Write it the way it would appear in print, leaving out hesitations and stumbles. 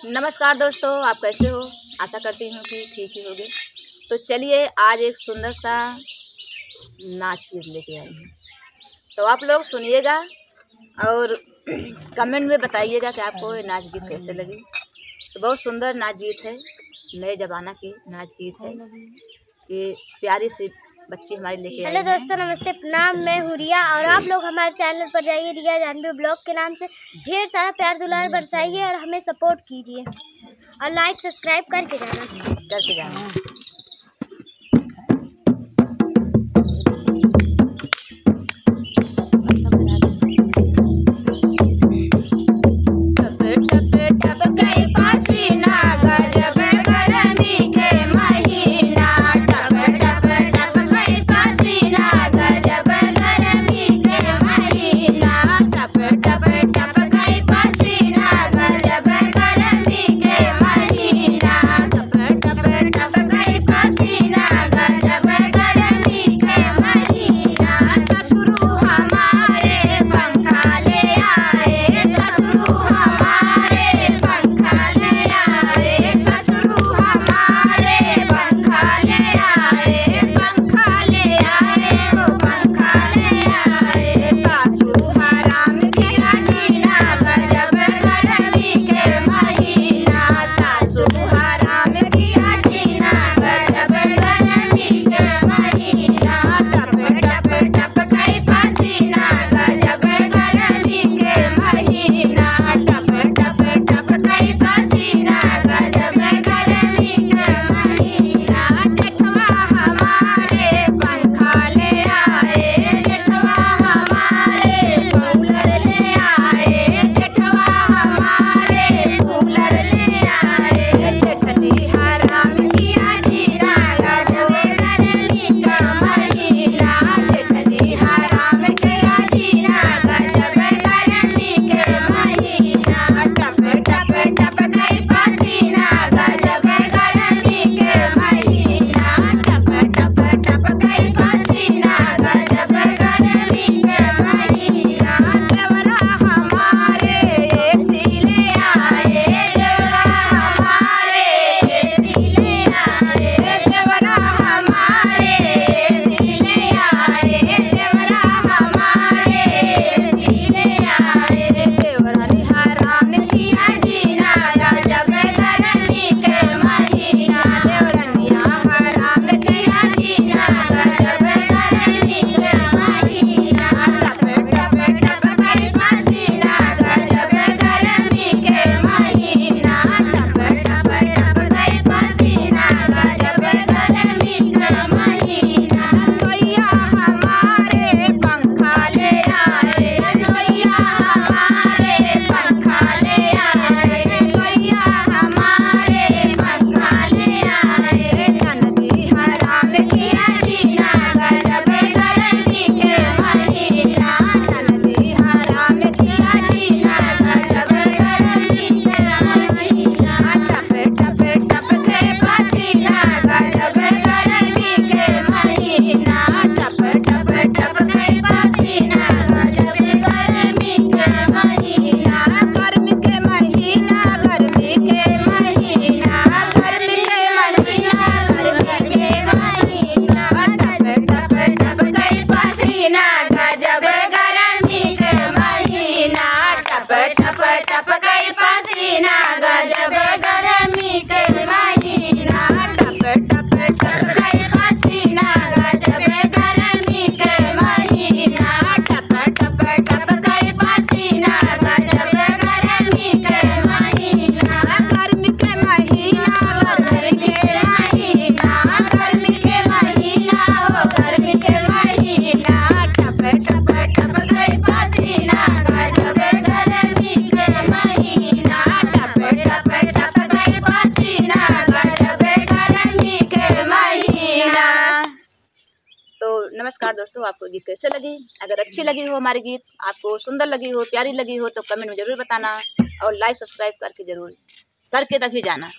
नमस्कार दोस्तों, आप कैसे हो? आशा करती हूँ कि ठीक ही होगे। तो चलिए आज एक सुंदर सा नाच गीत लेके आई हूँ, तो आप लोग सुनिएगा और कमेंट में बताइएगा कि आपको ये नाच गीत कैसे लगी। तो बहुत सुंदर नाच गीत है, नए ज़माना की नाच गीत है। ये प्यारी सी बच्ची हमारी लेके आई। हेलो दोस्तों, नमस्ते, प्रणाम। मैं हूँ रिया और आप लोग हमारे चैनल पर जाइए, रिया जानवी ब्लॉग के नाम से ढेर सारा प्यार दुलार बरसाइए और हमें सपोर्ट कीजिए और लाइक सब्सक्राइब करके जाना। नमस्कार दोस्तों, आपको गीत कैसे लगी? अगर अच्छी लगी हो हमारी गीत, आपको सुंदर लगी हो, प्यारी लगी हो तो कमेंट में ज़रूर बताना और लाइक सब्सक्राइब करके ज़रूर करके तभी जाना।